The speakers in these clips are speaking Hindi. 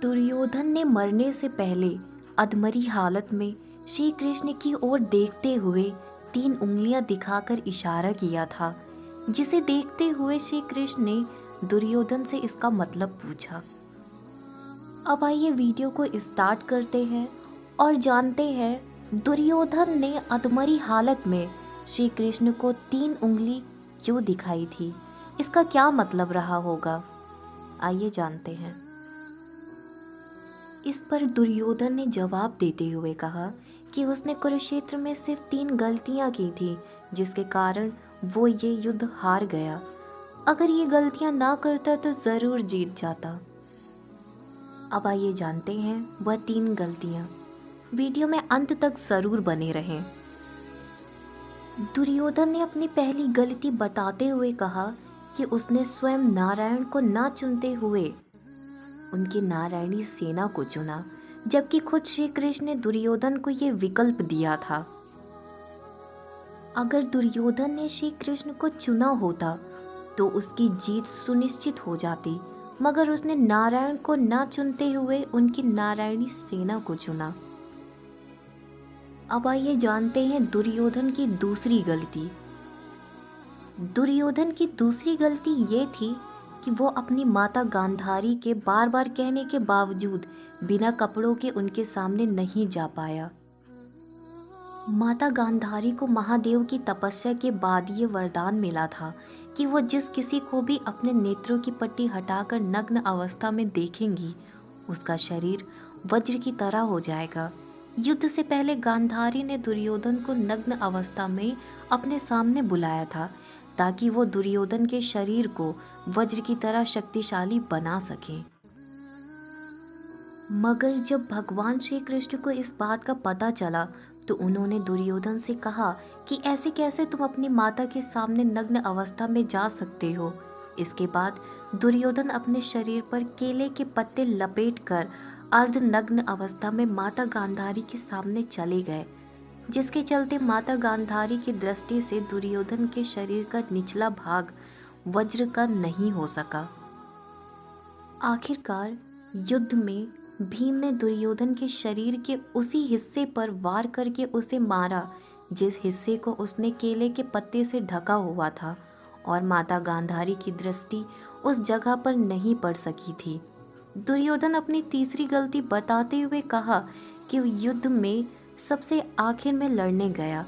दुर्योधन ने मरने से पहले अधमरी हालत में श्री कृष्ण की ओर देखते हुए 3 उंगलियां दिखाकर इशारा किया था, जिसे देखते हुए श्री कृष्ण ने दुर्योधन से इसका मतलब पूछा। अब आइए वीडियो को स्टार्ट करते हैं और जानते हैं दुर्योधन ने अधमरी हालत में श्री कृष्ण को 3 उंगली क्यों दिखाई थी, इसका क्या मतलब रहा होगा। आइए जानते हैं। इस पर दुर्योधन ने जवाब देते हुए कहा कि उसने कुरुक्षेत्र में सिर्फ 3 गलतियां की थी, जिसके कारण वो ये युद्ध हार गया। अगर ये गलतियां ना करता तो जरूर जीत जाता। अब आइए जानते हैं वह 3 गलतियां। वीडियो में अंत तक जरूर बने रहें। दुर्योधन ने अपनी पहली गलती बताते हुए कहा कि उसने स्वयं नारायण को ना चुनते हुए उनकी नारायणी सेना को चुना, जबकि खुद श्री कृष्ण ने दुर्योधन को यह विकल्प दिया था। अगर दुर्योधन ने श्री कृष्ण को चुना होता तो उसकी जीत सुनिश्चित हो जाती, मगर उसने नारायण को ना चुनते हुए उनकी नारायणी सेना को चुना। अब आइए जानते हैं दुर्योधन की दूसरी गलती। दुर्योधन की दूसरी गलती ये थी कि वो अपनी माता गांधारी के बार बार कहने के बावजूद बिना कपड़ों के उनके सामने नहीं जा पाया। माता गांधारी को महादेव की तपस्या के बाद ये वरदान मिला था कि वो जिस किसी को भी अपने नेत्रों की पट्टी हटाकर नग्न अवस्था में देखेंगी, उसका शरीर वज्र की तरह हो जाएगा। युद्ध से पहले गांधारी ने दुर्योधन को नग्न अवस्था में अपने सामने बुलाया था, ताकि वो दुर्योधन के शरीर को वज्र की तरह शक्तिशाली बना सके। मगर जब भगवान श्री कृष्ण को इस बात का पता चला तो उन्होंने दुर्योधन से कहा कि ऐसे कैसे तुम अपनी माता के सामने नग्न अवस्था में जा सकते हो। इसके बाद दुर्योधन अपने शरीर पर केले के पत्ते लपेटकर अर्धनग्न अवस्था में माता गांधारी के सामने चले गए, जिसके चलते माता गांधारी की दृष्टि से दुर्योधन के शरीर का निचला भाग वज्र का नहीं हो सका। आखिरकार युद्ध में भीम ने दुर्योधन के शरीर के उसी हिस्से पर वार करके उसे मारा जिस हिस्से को उसने केले के पत्ते से ढका हुआ था, और माता गांधारी की दृष्टि उस जगह पर नहीं पड़ सकी थी। दुर्योधन अपनी तीसरी गलती बताते हुए कहा कि युद्ध में सबसे आखिर में लड़ने गया।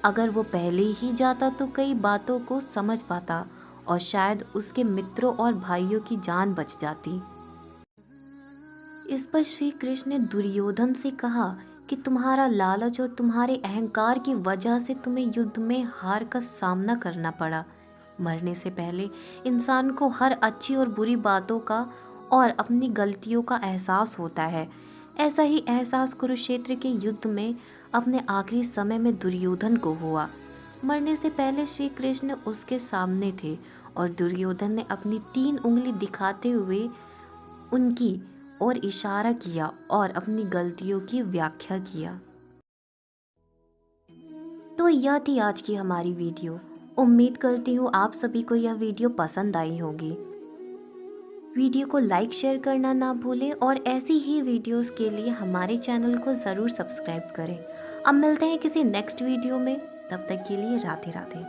अगर वो पहले ही जाता तो कई बातों को समझ पाता और शायद उसके मित्रों और भाइयों की जान बच जाती। इस पर श्री कृष्ण ने दुर्योधन से कहा कि तुम्हारा लालच और तुम्हारे अहंकार की वजह से तुम्हें युद्ध में हार का सामना करना पड़ा। मरने से पहले इंसान को हर अच्छी और बुरी बातों का और अपनी गलतियों का एहसास होता है। ऐसा ही एहसास कुरुक्षेत्र के युद्ध में अपने आखिरी समय में दुर्योधन को हुआ। मरने से पहले श्री कृष्ण उसके सामने थे और दुर्योधन ने अपनी 3 उंगली दिखाते हुए उनकी और इशारा किया और अपनी गलतियों की व्याख्या किया। तो यह थी आज की हमारी वीडियो। उम्मीद करती हूँ आप सभी को यह वीडियो पसंद आई होगी। वीडियो को लाइक शेयर करना ना भूलें और ऐसी ही वीडियोस के लिए हमारे चैनल को ज़रूर सब्सक्राइब करें। अब मिलते हैं किसी नेक्स्ट वीडियो में, तब तक के लिए राधे राधे।